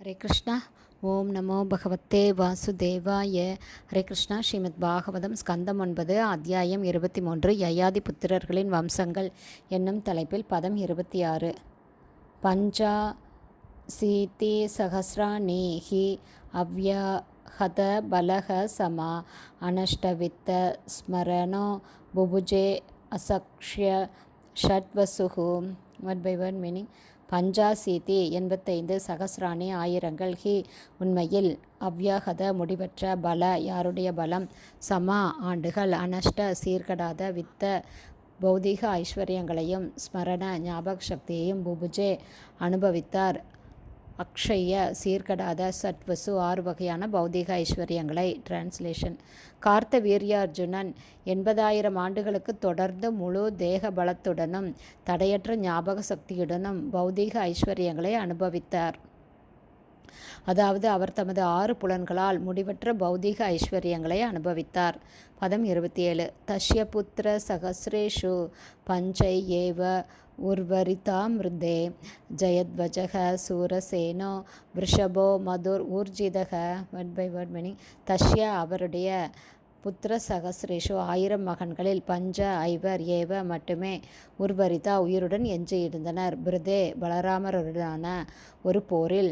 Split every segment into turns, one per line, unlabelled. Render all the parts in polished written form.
ஹரே கிருஷ்ணா. ஓம் நமோ பகவத்தே வாசுதேவாய. ஹரே கிருஷ்ணா. ஸ்ரீமத் பாகவதம் ஸ்கந்தம் 9 அத்தியாயம் 23 யயாதி புத்திரர்களின் வம்சங்கள் என்னும் தலைப்பில் பதம் 26. பஞ்சாசீதி சகஸ்ராணி ஹி அவ்யஹத பலக சமா அனஷ்டவித்த ஸ்மரணோ புபுஜே அசக்ஷ்ய ஷட்வசுகு. Word by word meaning. பஞ்சாசீதி 85 சகஸ்ராணி ஆயிரங்கள் ஹி உண்மையில் அவ்யகத முடிவற்ற பல யாருடைய பலம் சமா ஆண்டுகள் அனஷ்ட சீர்கடாத வித்த பௌதிக ஐஸ்வர்யங்களையும் ஸ்மரண ஞாபக சக்தியையும் புபுஜே அனுபவித்தார் அக்ஷய சீர்கடாத சட்வசு 6 வகையான பௌதிக ஐஸ்வர்யங்களை. டிரான்ஸ்லேஷன். கார்த்த வீரியார்ஜுனன் 80,000 ஆண்டுகளுக்கு தொடர்ந்து முழு தேக பலத்துடனும் தடையற்ற ஞாபக சக்தியுடனும் பௌதிக ஐஸ்வர்யங்களை அனுபவித்தார். அதாவது அவர் தமது 6 புலன்களால் முடிவற்ற பௌதிக ஐஸ்வர்யங்களை அனுபவித்தார். பதம் 27. தஸ்ய புத்திர சகஸ்ரேஷு பஞ்சை ஏவ உர்வரிதாமிருதே ஜயத்வஜக சூரசேனோ விருஷபோ மதுர் ஊர்ஜிதக. Word by word meaning. தஸ்ய அவருடைய புத்திர சகஸ்ரேஷு 1000 மகன்களில் பஞ்ச ஐவர் ஏவ மட்டுமே உர்வரிதா உயிருடன் எஞ்சியிருந்தனர். பிருதே பலராமருடனான ஒரு போரில்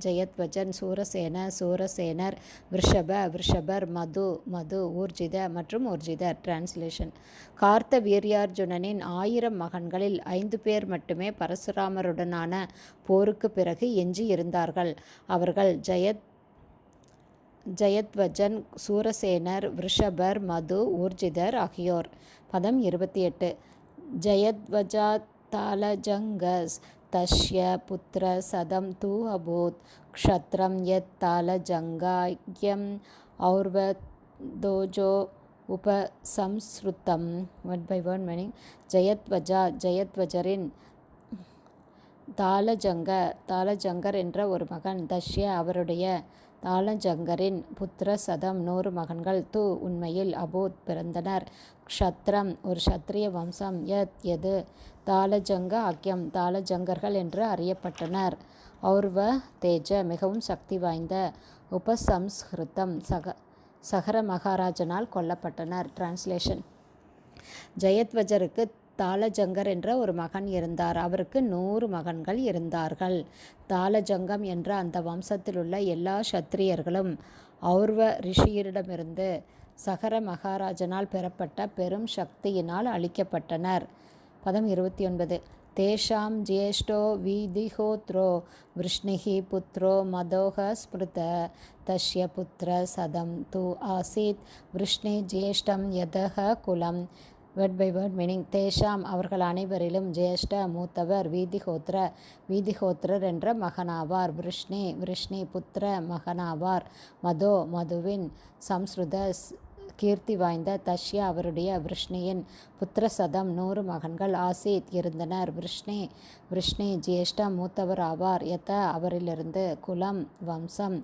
ஜயத்வஜன் சூரசேன சூரசேனர் விருஷபர் மது ஊர்ஜித மற்றும் ஊர்ஜிதர். டிரான்ஸ்லேஷன். கார்த்த வீரியார்ஜுனனின் 1000 மகன்களில் 5 பேர் மட்டுமே பரசுராமருடனான போருக்கு பிறகு எஞ்சி இருந்தார்கள். அவர்கள் ஜயத்வஜன் சூரசேனர் விருஷபர் மது ஊர்ஜிதர் ஆகியோர். பதம் 28. ஜயத்வஜாத்தாலஜங்கஸ் தஸ்ய புத்திர சதம் தூ அபூத் க்ஷத்ரம் யத் தாலஜங்காயம் ஔர்வதோஜோ உபசம்ஸ்ருதம். Word by word meaning. ஜயத்வஜரின் தாலஜங்கர் என்ற ஒரு மகன், தஸ்ய அவருடைய தாலஜங்கரின் புத்திர சதம் 100 மகன்கள், தூ உண்மையில் அபூத் பிறந்தனர், க்ஷத்ரம் ஒரு சத்திரிய வம்சம், யத் எது, தாலஜங்க ஆக்கியம் தாலஜங்கர்கள் என்று அறியப்பட்டனர், ஔர்வ தேஜ மிகவும் சக்தி வாய்ந்த, உபசம்ஸ்கிருதம் சகர மகாராஜனால் கொல்லப்பட்டனர். டிரான்ஸ்லேஷன். ஜயத்வஜருக்கு தாலஜங்கர் என்ற ஒரு மகன் இருந்தார். அவருக்கு 100 மகன்கள் இருந்தார்கள். தாலஜங்கம் என்ற அந்த வம்சத்தில் உள்ள எல்லா சத்திரியர்களும் ஔர்வ ரிஷியரிடமிருந்து சகர மகாராஜனால் பெறப்பட்ட பெரும் சக்தியினால் அழிக்கப்பட்டனர். பதம் 29. தேஷாம் ஜேஷ்டோ வீதிஹோத்ரோ விருஷ்ணிஹி புத்ரோ மதோக ஸ்மிருத தஸ்ய புத்திர சதம் தூ ஆசீத் விருஷ்ணி ஜேஷ்டம் யதஹ குலம். Word by word meaning. தேஷாம் அவர்கள் அனைவரிலும் ஜேஷ்ட மூத்தவர் வீதிஹோத்ரர் என்ற மகனாவார், விருஷ்ணி புத்திர மகனாவார், மதுவின் சம்ஸ்ருத கீர்த்தி வாய்ந்த, தஸ்ய அவருடைய விருஷ்ணியின் புத்திர சதம் 100 மகன்கள், ஆசீத் இருந்தனர், விருஷ்ணி ஜேஷ்ட மூத்தவர் ஆவார், யத அவரிலிருந்து, குலம் வம்சம்.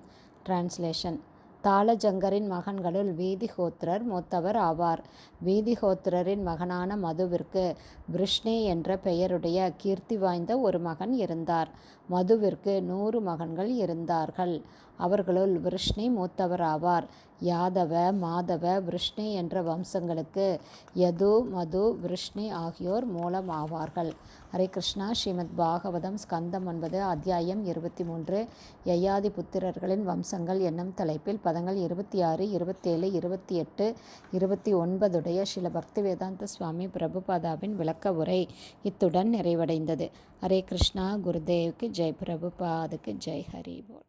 டிரான்ஸ்லேஷன். தாலஜங்கரின் மகன்களுள் வீதிஹோத்ரர் மூத்தவர் ஆவார். வீதிஹோத்ரரின் மகனான மதுவிற்கு விருஷ்ணி என்ற பெயருடைய கீர்த்தி வாய்ந்த ஒரு மகன் இருந்தார். மதுவிற்கு 100 மகன்கள் இருந்தார்கள். அவர்களுள் விருஷ்ணி மூத்தவர் ஆவார். யாதவ மாதவ விருஷ்ணி என்ற வம்சங்களுக்கு யது மது விருஷ்ணி ஆகியோர் மூலம் ஆவார்கள். ஹரே கிருஷ்ணா. ஸ்ரீமத் பாகவதம் ஸ்கந்தம் 9 அத்தியாயம் 23 யயாதி புத்திரர்களின் வம்சங்கள் என்னும் தலைப்பில் பதங்கள் 26, 27, 28, 29 ஸ்ரீல பக்திவேதாந்த சுவாமி பிரபுபாதாவின் விளக்க உரை இத்துடன் நிறைவடைந்தது. ஹரே கிருஷ்ணா. குருதேவுக்கு ஜெய். பிரபுபாதுக்கு ஜெய். ஹரி போல்.